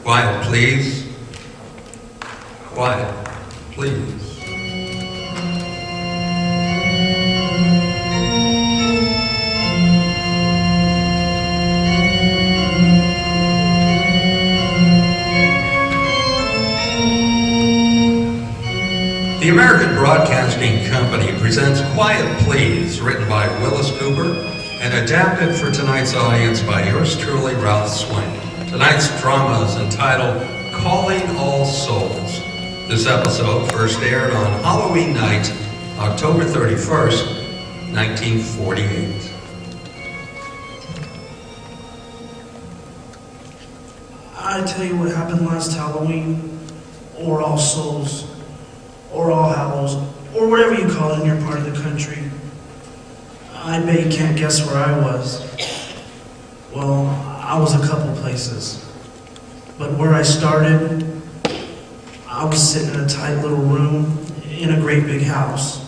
Quiet, please. Quiet, please. The American Broadcasting Company presents Quiet Please, written by Willis Cooper and adapted for tonight's audience by yours truly, Ralph Swain. Tonight's drama is entitled Calling All Souls. This episode first aired on Halloween night, October 31st, 1948. I tell you what happened last Halloween, or All Souls, or All Hallows, or whatever you call it in your part of the country. I bet you can't guess where I was. Well, I was a couple places. But where I started, I was sitting in a tight little room in a great big house.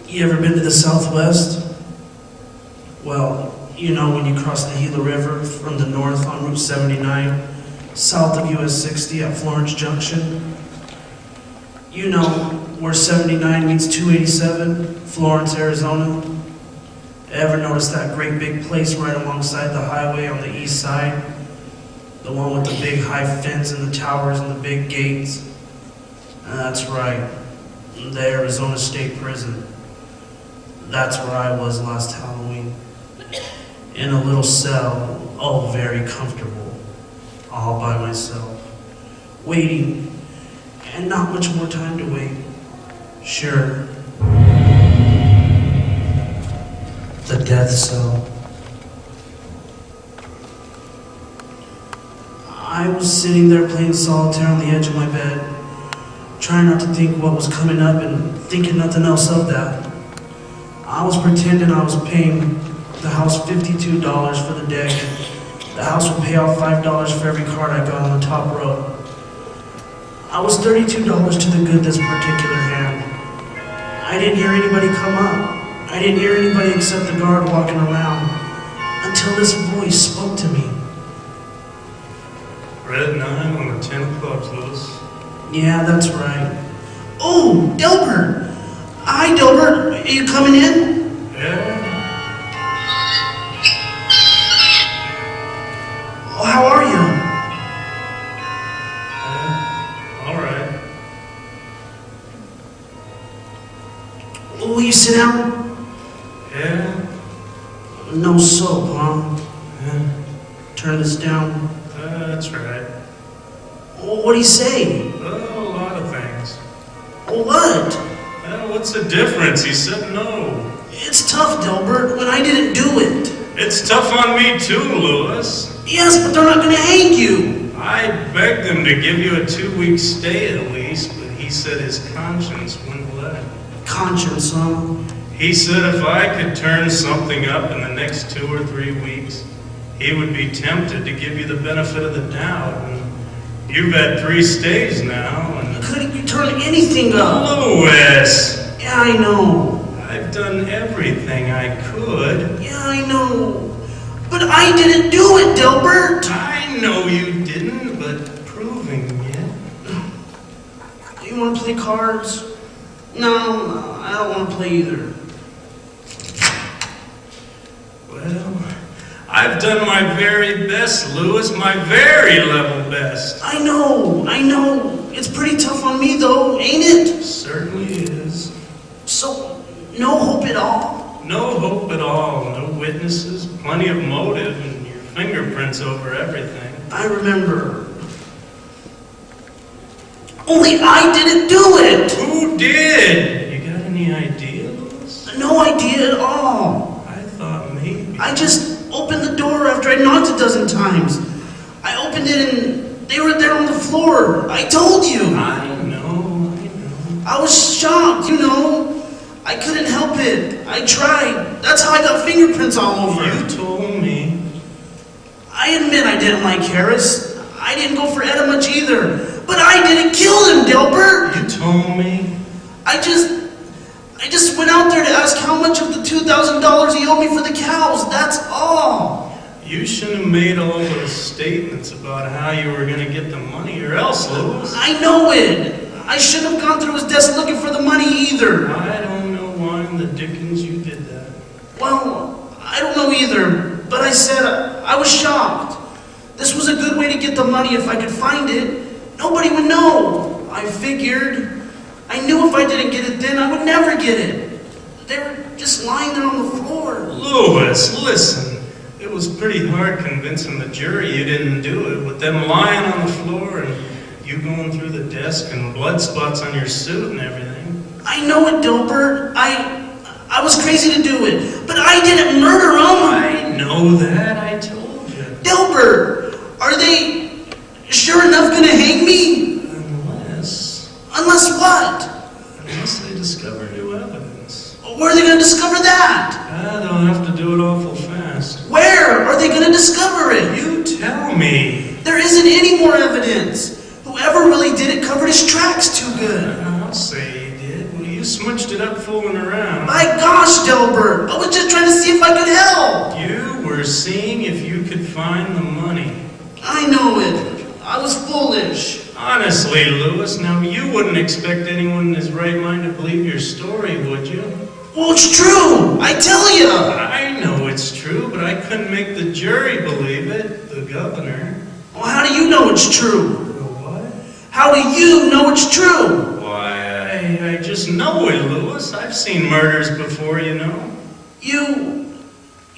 You ever been to the Southwest? Well, you know when you cross the Gila River from the north on Route 79, south of US 60 at Florence Junction. You know where 79 meets 287, Florence, Arizona. Ever notice that great big place right alongside the highway on the east side? The one with the big high fence and the towers and the big gates? That's right, the Arizona State Prison. That's where I was last Halloween. In a little cell, all very comfortable, all by myself, waiting, and not much more time to wait. Sure. The death cell. I was sitting there playing solitaire on the edge of my bed, trying not to think what was coming up and thinking nothing else of that. I was pretending I was paying the house $52 for the deck, and the house would pay off $5 for every card I got on the top row. I was $32 to the good this particular hand. I didn't hear anybody come up. I didn't hear anybody except the guard walking around until this voice spoke to me. Red 9 on the 10 clubs, Lewis. Yeah, that's right. Oh, Delbert! Hi, Delbert. Are you coming in? Yeah? Oh, how are you? All right. Will you sit down? Yeah? No soap, huh? Yeah? Turn this down. That's right. Well, what do you say? Oh, a lot of things. Well, what? Well, what's the difference? He said no. It's tough, Delbert, when I didn't do it. It's tough on me too, Lewis. Yes, but they're not going to hang you. I begged him to give you a 2-week stay at least, but he said his conscience wouldn't let him. Conscience, huh? He said if I could turn something up in the next 2 or 3 weeks, he would be tempted to give you the benefit of the doubt. And you've had 3 stays now, and... Couldn't you turn anything up? Lewis! Yeah, I know. I've done everything I could. Yeah, I know. But I didn't do it, Delbert. I know you didn't, but proving it. You want to play cards? No, I don't want to play either. Well, I've done my very best, Lewis, my very level best. I know. It's pretty tough on me, though, ain't it? Certainly is. So, no hope at all? No hope at all. No witnesses, plenty of motive, and your fingerprints over everything. I remember. Only I didn't do it! Who did? You got any idea, Lewis? No idea at all. I thought maybe. I just opened the door after I knocked a dozen times. I opened it and they were there on the floor. I told you. I know. I was shocked, you know. I couldn't help it. I tried. That's how I got fingerprints all over. You told me. I admit I didn't like Harris. I didn't go for Etta much either. But I didn't kill him, Delbert. You told me. I just went out there to ask how much of the $2,000 he owed me for the cows. That's all. You shouldn't have made all those statements about how you were going to get the money, or else, Lewis. I know it. I shouldn't have gone through his desk looking for the money either. I don't know why in the dickens you did that. Well, I don't know either, but I said I was shocked. This was a good way to get the money if I could find it. Nobody would know. I figured. I knew if I didn't get it then, I would never get it. They were just lying there on the floor. Lewis, listen. It was pretty hard convincing the jury you didn't do it, with them lying on the floor and you going through the desk and blood spots on your suit and everything. I know it, Dilbert. I was crazy to do it, but I didn't murder him. I know that. I told you. Dilbert, are they sure enough going to hang me? Unless what? Unless they discover new evidence. Where are they going to discover that? They'll have to do it awful fast. Where are they going to discover it? You tell me. There isn't any more evidence. Whoever really did it covered his tracks too good. I'll say he did. Well, you smudged it up fooling around. My gosh, Delbert, I was just trying to see if I could help. You were seeing if you could find the money. I know it. I was foolish. Honestly, Lewis, now you wouldn't expect anyone in his right mind to believe your story, would you? Well, it's true. I tell you. I know it's true, but I couldn't make the jury believe it, the governor. Well, how do you know it's true? What? How do you know it's true? Why, I just know it, Lewis. I've seen murders before, you know. You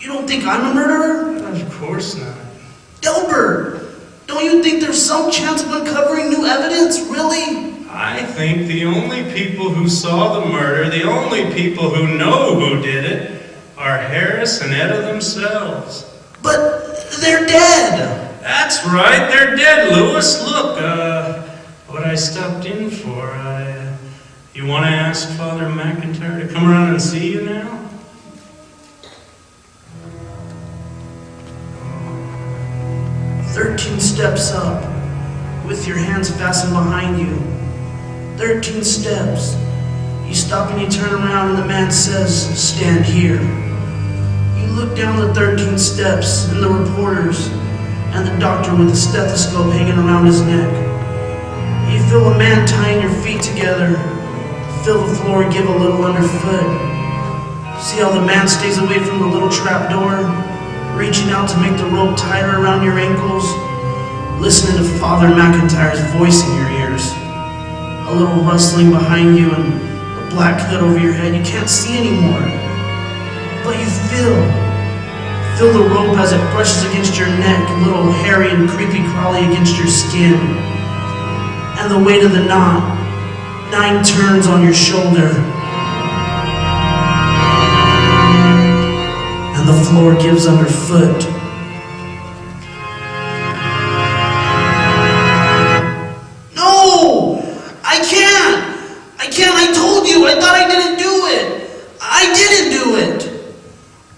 don't think I'm a murderer? Of course not. Delbert, don't you think there's some chance of uncovering new evidence, really? I think the only people who saw the murder, the only people who know who did it, are Harris and Etta themselves. But they're dead. That's right, they're dead, Lewis. Look, what I stopped in for, you want to ask Father McIntyre to come around and see you now? 13 steps up, with your hands fastened behind you. 13 steps. You stop and you turn around and the man says, "Stand here." You look down the 13 steps and the reporters and the doctor with a stethoscope hanging around his neck. You feel a man tying your feet together, feel the floor give a little underfoot. See how the man stays away from the little trap door, reaching out to make the rope tighter around your ankles, listening to Father McIntyre's voice in your ears. A little rustling behind you and a black hood over your head. You can't see anymore, but you feel the rope as it brushes against your neck, a little hairy and creepy crawly against your skin. And the weight of the knot, 9 turns on your shoulder. And the floor gives underfoot. No! I told you! I thought I didn't do it! I didn't do it!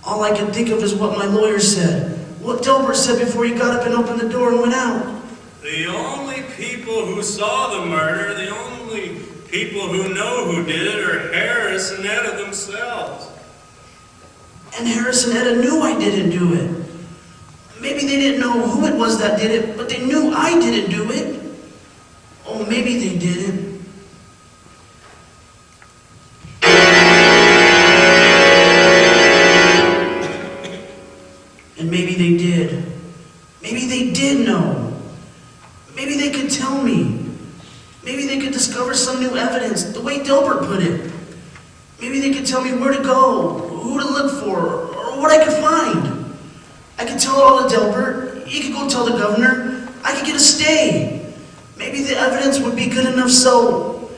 All I can think of is what my lawyer said. What Delbert said before he got up and opened the door and went out. The only people who saw the murder, the only people who know who did it are Harris and Etta themselves. And Harris and Etta knew I didn't do it. Maybe they didn't know who it was that did it, but they knew I didn't do it. Oh, maybe they didn't. And maybe they did. Maybe they did know. Maybe they could tell me. Maybe they could discover some new evidence, the way Delbert put it. Maybe they could tell me where to go, who to look for, or what I could find. I could tell it all to Delbert. He could go tell the governor. I could get a stay. Maybe the evidence would be good enough so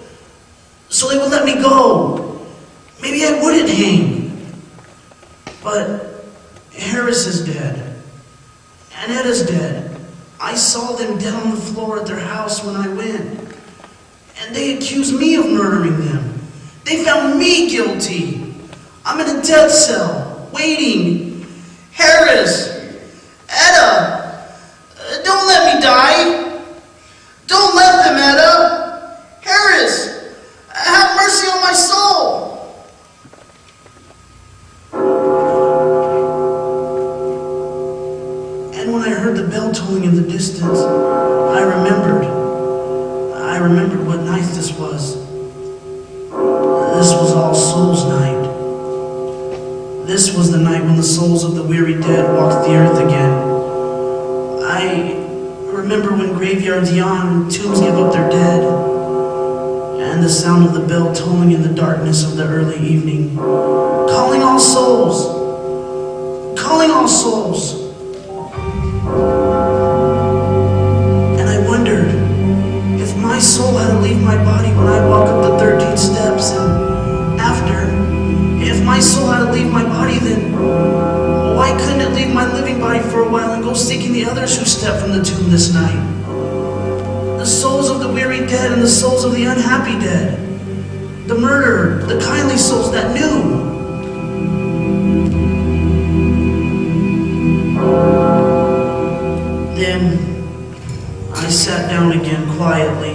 they would let me go. Maybe I wouldn't hang. But Harris is dead. And Etta's dead. I saw them dead on the floor at their house when I went. And they accused me of murdering them. They found me guilty. I'm in a death cell, waiting. Harris, Etta, don't let me die. Don't let them, Etta. Harris, have mercy on my soul. bell tolling in the distance, I remembered what night this was. This was All Souls' night. This was the night when the souls of the weary dead walked the earth again. I remember when graveyards yawn and tombs give up their dead, and the sound of the bell tolling in the darkness of the early evening, calling all souls, calling all souls. And I wondered if my soul had to leave my body when I walk up the 13 steps, and after, if my soul had to leave my body, then why couldn't it leave my living body for a while and go seeking the others who stepped from the tomb this night? The souls of the weary dead and the souls of the unhappy dead. The murdered, the kindly souls that knew. Then I sat down again quietly.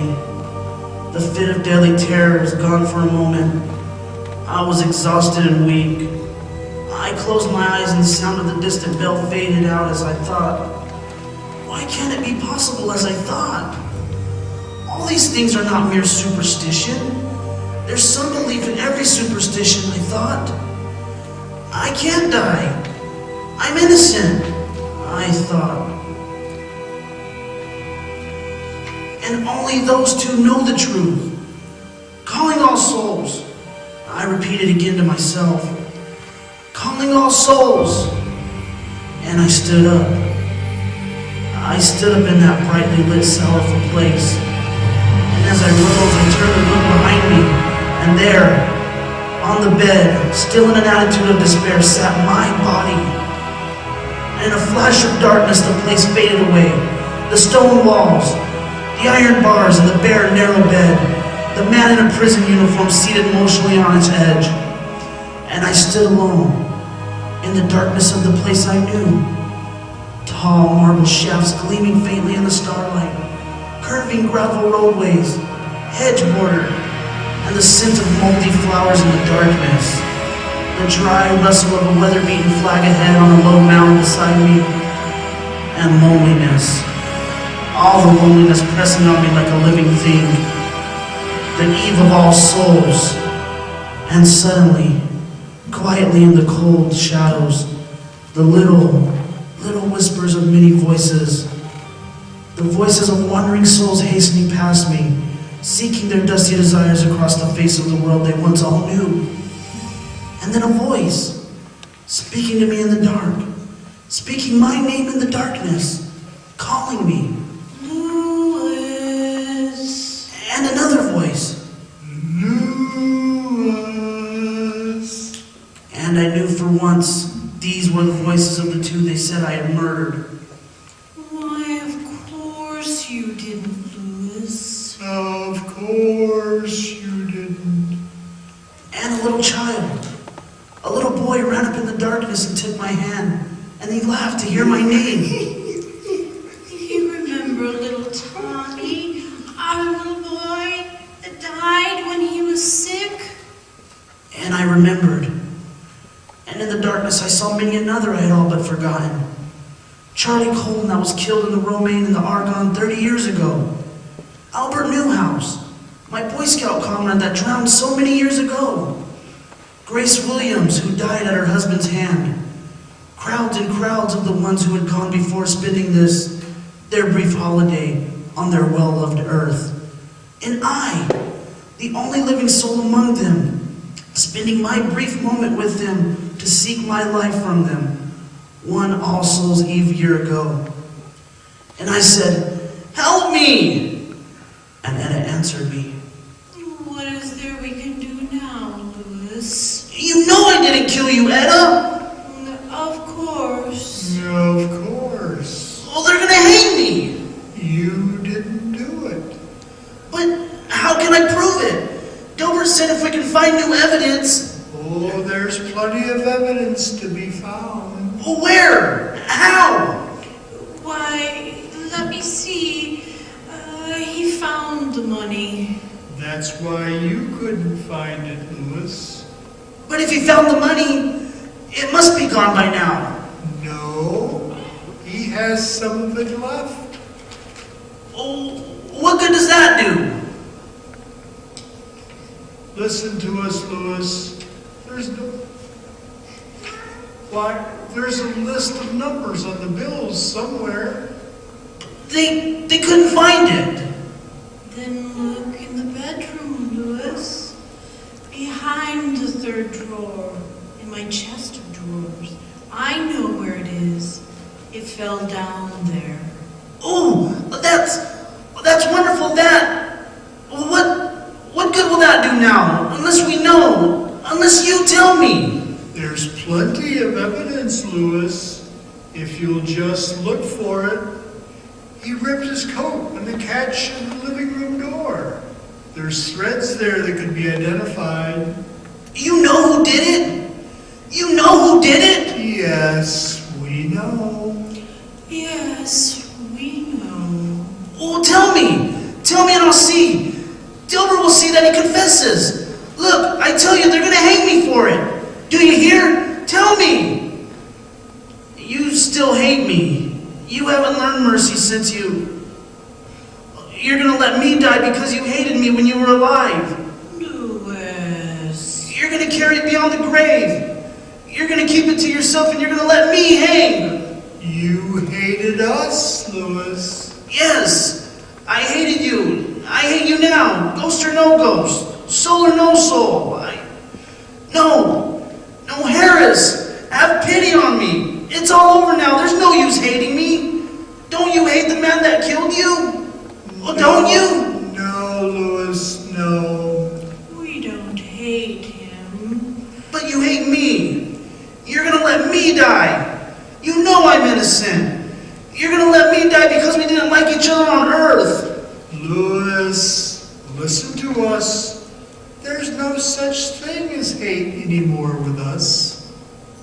The fit of deadly terror was gone for a moment. I was exhausted and weak. I closed my eyes and the sound of the distant bell faded out as I thought, why can't it be possible as I thought? All these things are not mere superstition. There's some belief in every superstition, I thought. I can't die. I'm innocent, I thought. And only those two know the truth. Calling all souls, I repeated again to myself. Calling all souls. And I stood up. I stood up in that brightly lit, sorrowful place. And as I rose, I turned to look behind me, and there, on the bed, still in an attitude of despair, sat my body. And in a flash of darkness, the place faded away. The stone walls, the iron bars, and the bare, narrow bed. The man in a prison uniform seated emotionally on its edge. And I stood alone, in the darkness of the place I knew. Tall marble shafts gleaming faintly in the starlight, curving gravel roadways, hedge bordered, and the scent of moldy flowers in the darkness. The dry rustle of a weather-beaten flag ahead on a low mound beside me, and loneliness. All the loneliness pressing on me like a living thing. The eve of all souls. And suddenly, quietly in the cold shadows, the little whispers of many voices. The voices of wandering souls hastening past me, seeking their dusty desires across the face of the world they once all knew. And then a voice, speaking to me in the dark, speaking my name in the darkness, calling me. Lewis. And another voice. Lewis. And I knew for once these were the voices of the two they said I had murdered. Why, of course you didn't, Lewis. Of course you didn't. And a little child, a little boy ran up in the darkness and took my hand, and he laughed to hear my name. You remember little Tommy, our little boy that died when he was sick? And I remembered. And in the darkness I saw many another I had all but forgotten. Charlie Colton that was killed in the Romaine and the Argonne 30 years ago. Albert Newhouse, my Boy Scout comrade that drowned so many years ago. Grace Williams, who died at her husband's hand. Crowds and crowds of the ones who had gone before, spending their brief holiday on their well-loved earth. And I, the only living soul among them, spending my brief moment with them to seek my life from them, one All Souls Eve year ago. And I said, "Help me!" And Etta answered me. What is there we can do now, Lewis? You know I didn't kill you, Etta! Of course. Of course. Well, they're gonna hang me! You didn't do it. But how can I prove it? Delbert said if we can find new evidence. Oh, there's plenty of evidence to be found. Well, where? How? Why, let me see. He found the money. That's why you couldn't find it, Lewis. But if he found the money, it must be gone by now. No, he has some of it left. Oh, what good does that do? Listen to us, Louis. There's a list of numbers on the bills somewhere. They couldn't find it. Then look in the bedroom, Louis. Behind the third drawer, in my chest of drawers. I know where it is. It fell down there. Oh, that's wonderful. What good will that do now? Unless we know. Unless you tell me. There's plenty of evidence, Louis, if you'll just look for it. He ripped his coat on the catch of the living room door. There's threads there that can be identified. You know who did it? You know who did it? Yes, we know. Yes, we know. Oh, tell me. Tell me and I'll see. Dilbert will see that he confesses. Look, I tell you, they're going to hang me for it. Do you hear? Tell me. You still hate me. You haven't learned mercy since you're going to let me die because you hated me when you were alive. Louis. You're going to carry it beyond the grave. You're going to keep it to yourself and you're going to let me hang. You hated us, Louis. Yes, I hated you. I hate you now. Ghost or no ghost. Soul or no soul. No, Harris. Have pity on me. It's all over now. There's no use hating me. Don't you hate the man that killed you? Well, don't you? No, Louis, no. We don't hate him. But you hate me. You're going to let me die. You know I'm innocent. You're going to let me die because we didn't like each other on Earth. Louis, listen to us. There's no such thing as hate anymore with us.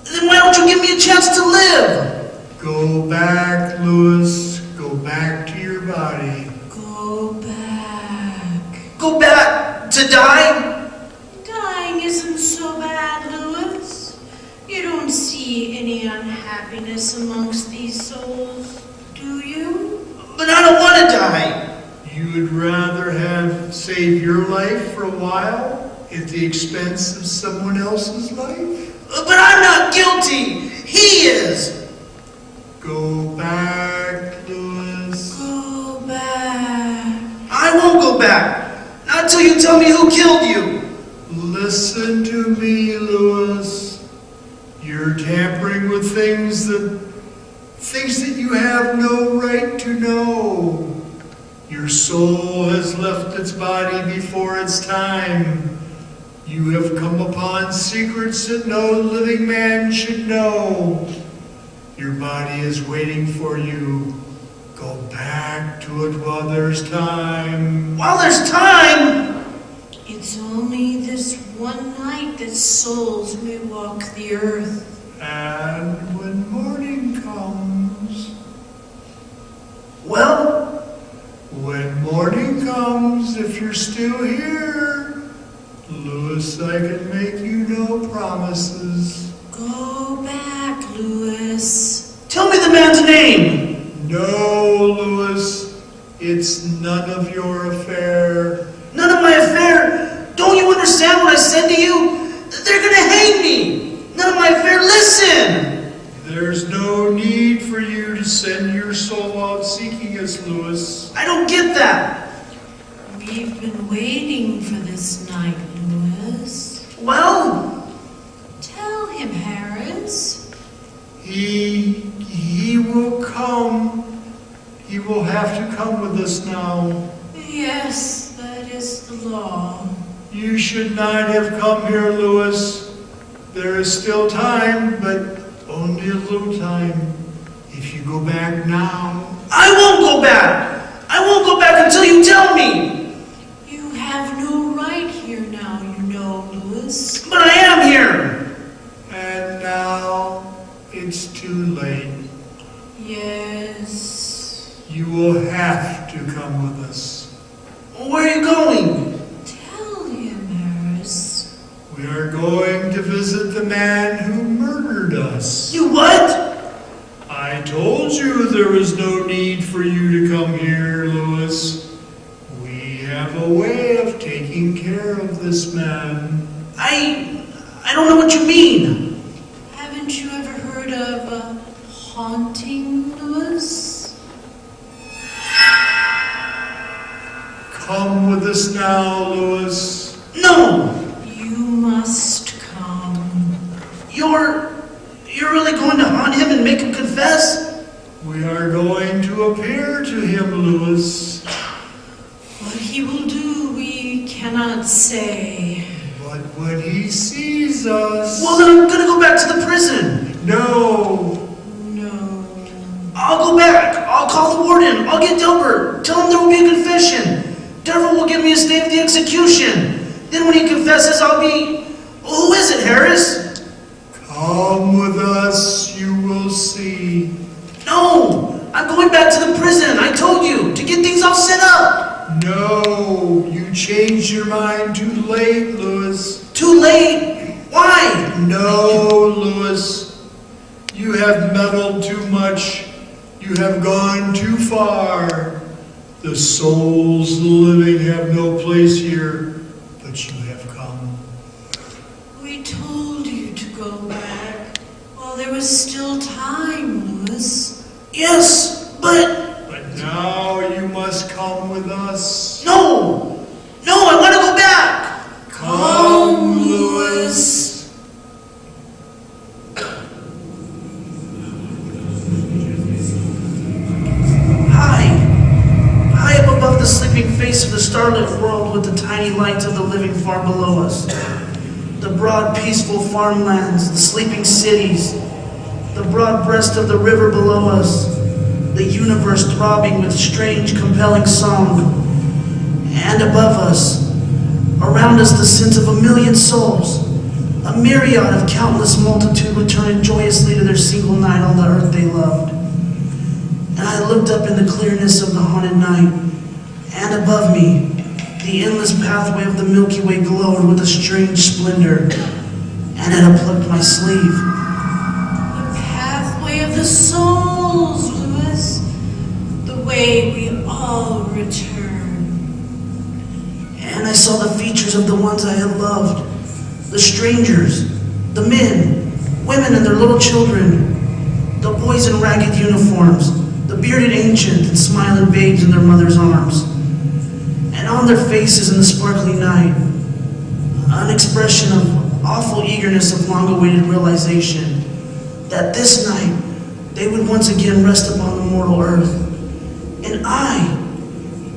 Then why don't you give me a chance to live? Go back, Louis. Go back to your body. Go back. Go back to die? Dying isn't so bad, Louis. You don't see any unhappiness amongst these souls, do you? But I don't want to die. You would rather have saved your life for a while at the expense of someone else's life? But I'm not guilty. He is. Go back, Louis. Go back. I won't go back. Not until you tell me who killed you. Listen to me, Louis. You're tampering with things that you have no right to know. Your soul has left its body before its time. You have come upon secrets that no living man should know. Your body is waiting for you. Go back to it while there's time. While there's time? It's only this one night that souls may walk the earth. And when morning comes, Well, when morning comes, if you're still here, Louis, I can make you no promises. Go back, Louis. tell me the man's name. No, Louis, it's none of your affair. None of my affair. Don't you understand what I said to you? They're going to hang me. None of my affair. Listen. There's no need for you to send your soul out seeking us, Louis. I don't get that. We've been waiting for this night, Louis. Well, Tell him, Harris. He will come. He will have to come with us now. Yes, that is the law. You should not have come here, Louis. There is still time, but only a little time. If you go back now, I won't go back. I won't go back until you tell me. You have no right here now, you know, Louis. But I am here. and now it's too late. Yes. You will have to come with us. Where are you going? Tell him, Harris. We are going to visit the man who murdered us. You what? I told you there was no need for you to come here, Louis. We have a way of taking care of this man. I don't know what you mean. Haven't you ever heard of haunting, Louis? Come with us now, Louis. No! You must come. You're really going to haunt him and make him confess? We are going to appear to him, Louis. What he will do, we cannot say. But when he sees us... Well, then I'm gonna go back to the prison. No. No. I'll go back. I'll call the warden. I'll get Delbert. Tell him there will be a confession. Derville will give me a stay of the execution. Then when he confesses, I'll be... Who is it, Harris? Come with us, you will see. No! I'm going back to the prison. I told you, to get things all set up. No, you changed your mind too late, Louis. Too late? Why? No, Louis. You have meddled too much. You have gone too far. The souls of the living have no place here, but you have come. We told you to go back while there was still time, Louis. Yes, but... But now you must come with us. No! No, I want to go back! Come, Louis. High up above the sleeping face of the starlit world with the tiny lights of the living far below us. The broad, peaceful farmlands, the sleeping cities, the broad breast of the river below us, the universe throbbing with strange, compelling song. And above us, around us the sense of a million souls, a myriad of countless multitude returning joyously to their single night on the earth they loved. And I looked up in the clearness of the haunted night, and above me, the endless pathway of the Milky Way glowed with a strange splendor, and it had plucked my sleeve. The pathway of the souls, Louis. The way we all return. And I saw the features of the ones I had loved, the strangers, the men, women and their little children, the boys in ragged uniforms, the bearded ancient and smiling babes in their mother's arms. And on their faces in the sparkling night, an expression of awful eagerness of long-awaited realization that this night they would once again rest upon the mortal earth. And I,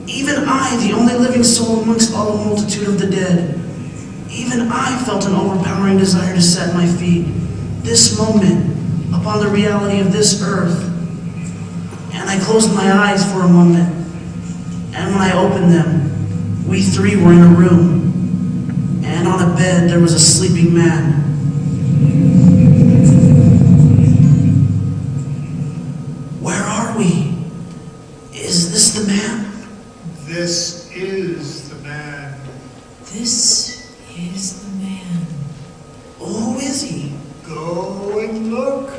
even I, the only living soul amongst all the multitude of the dead, even I felt an overpowering desire to set my feet, this moment, upon the reality of this earth. And I closed my eyes for a moment, and when I opened them, we three were in a room, and on a bed there was a sleeping man. Where are we? Is this the man? This is the man. This is the man. Who is he? Go and look.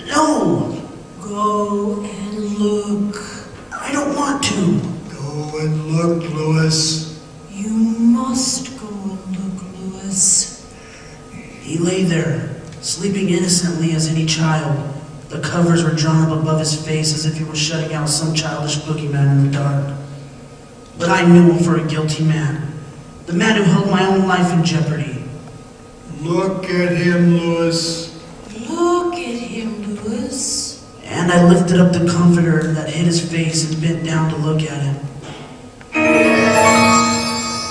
No, Go and look. I don't want to. Go and look, Louis. You must go and look, Louis. He lay there, sleeping innocently as any child. The covers were drawn up above his face as if he were shutting out some childish boogeyman in the dark. But I knew him for a guilty man, the man who held my own life in jeopardy. Look at him, Louis. Look at him, Louis. And I lifted up the comforter that hid his face and bent down to look at him.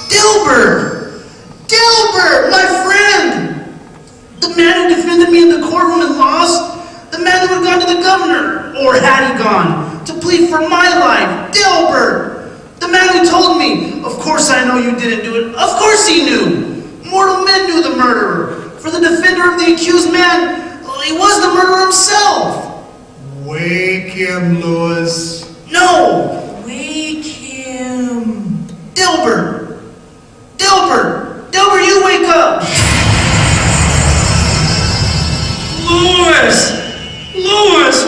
Delbert! Delbert, my friend! The man who defended me in the courtroom and lost? The man who had gone to the governor, or had he gone, to plead for my life? Delbert! The man who told me, of course I know you didn't do it. Of course he knew! Mortal men knew the murderer. For the defender of the accused man, he was the murderer himself. Wake him, Louis. No! Wake him. Delbert! Delbert! Delbert, you wake up! Louis! Louis,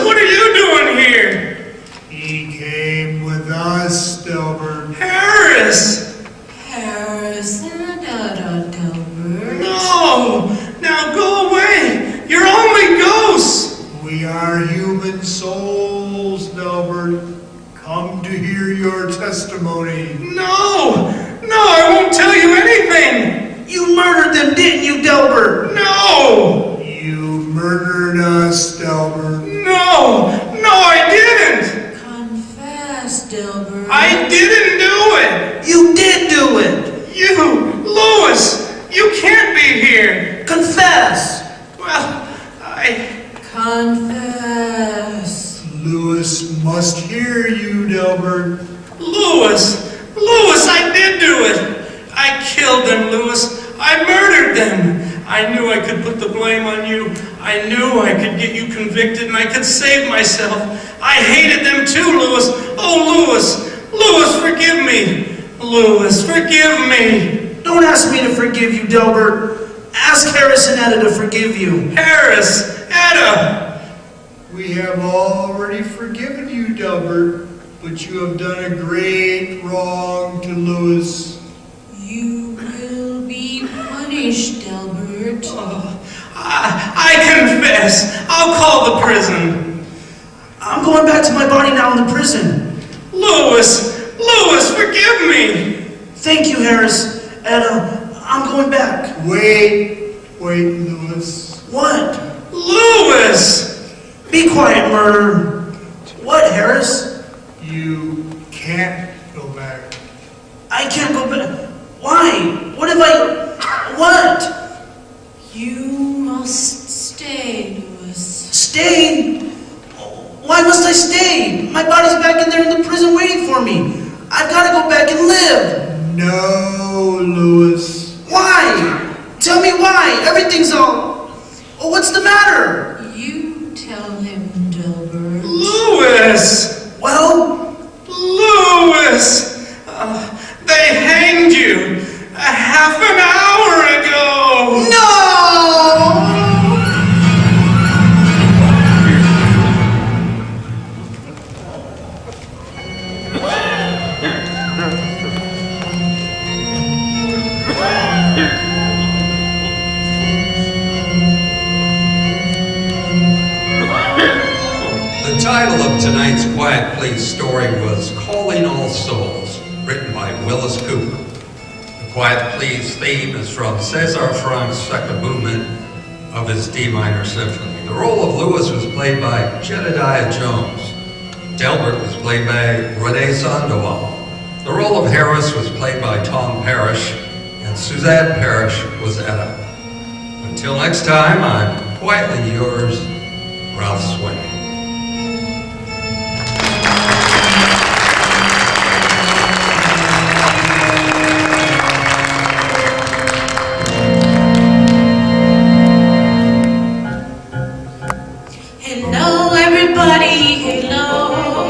didn't you, Delbert? No! You murdered us, Delbert. No! No, I didn't! Confess, Delbert. I didn't do it! You did do it! You, Louis, you can't be here! Confess! Well, Confess. Louis must hear you, Delbert. Louis, I did do it! I killed them, Louis. I murdered them. I knew I could put the blame on you. I knew I could get you convicted and I could save myself. I hated them too, Louis. Oh, Louis, forgive me. Louis, forgive me. Don't ask me to forgive you, Delbert. Ask Harris and Etta to forgive you. Harris, Etta. We have already forgiven you, Delbert, but you have done a great wrong to Louis. You will be punished, Delbert. Oh, I confess. I'll call the prison. I'm going back to my body now in the prison. Louis, forgive me. Thank you, Harris. Etta, I'm going back. Wait, Louis. What? Louis! Be quiet, murderer. What, Harris? You can't go back. I can't go back. Why? What? You must stay, Louis. Stay? Why must I stay? My body's back in there in the prison waiting for me. I've got to go back and live. No, Louis. Why? Tell me why. Everything's all... Oh, what's the matter? You tell him, Delbert. Louis! Well, Louis! They hanged you a half an hour ago! no! The title of tonight's Quiet Please story was Calling All Souls, written by Willis Cooper. The Quiet Please theme is from César Frank's second movement of his D minor symphony. The role of Louis was played by Jedediah Jones. Delbert was played by Renee Sandoval. The role of Harris was played by Tom Parrish, and Suzanne Parrish was Etta. Until next time, I'm quietly yours, Ralph Swain. Hello, everybody. Hello.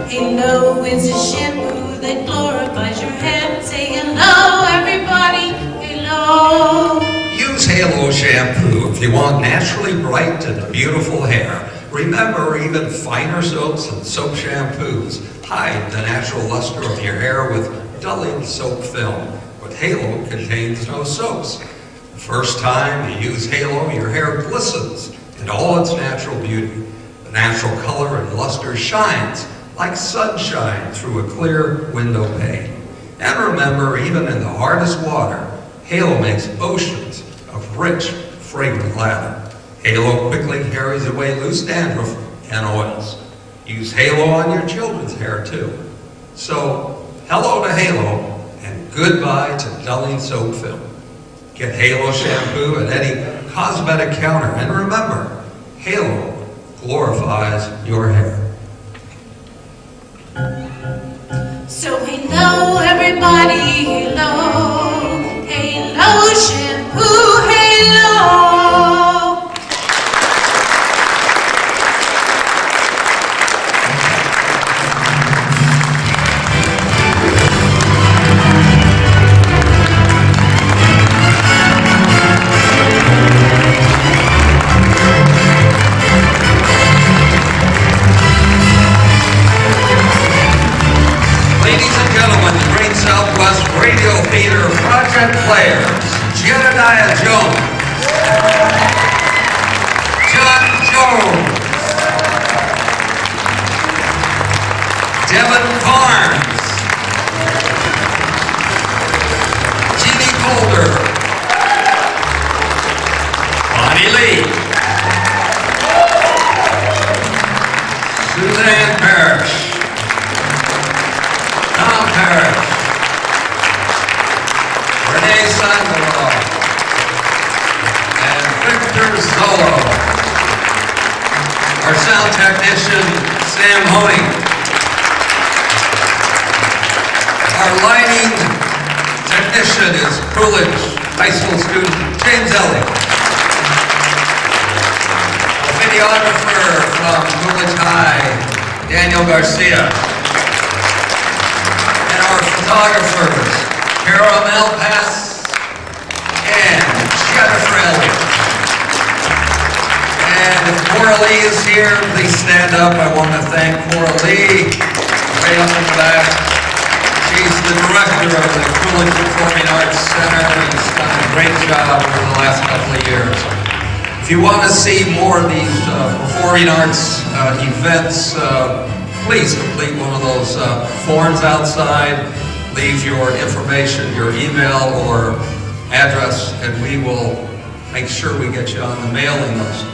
Hello, it's a shampoo that glorifies your head. Say hello, everybody. Hello. Use Halo shampoo if you want naturally bright and beautiful hair. Remember, even finer soaps and soap shampoos hide the natural luster of your hair with dulling soap film. But Halo contains no soaps. The first time you use Halo, your hair glistens in all its natural beauty. The natural color and luster shines like sunshine through a clear window pane. And remember, even in the hardest water, Halo makes oceans of rich, fragrant lather. Halo quickly carries away loose dandruff and oils. Use Halo on your children's hair too. So, hello to Halo and goodbye to dulling soap film. Get Halo shampoo at any cosmetic counter, and remember, Halo glorifies your hair. So hello, everybody. Hello. Hello, shampoo. Hello. Ladies and gentlemen, the Great Southwest Radio Theater Project Players, Jedediah Jones, John Jones, Devin Carnes, Jeannie Boulder, Zolo. Our sound technician, Sam Honey. Our lighting technician is Coolidge High School student James Ellie. Our videographer from Coolidge High, Daniel Garcia. And our photographers, Carol Malpass and Jennifer Elliott. And if Cora Lee is here, please stand up. I want to thank Cora Lee, right up in the back. She's the director of the Coolidge Performing Arts Center and has done a great job over the last couple of years. If you want to see more of these performing arts events, please complete one of those forms outside. Leave your information, your email or address, and we will make sure we get you on the mailing list.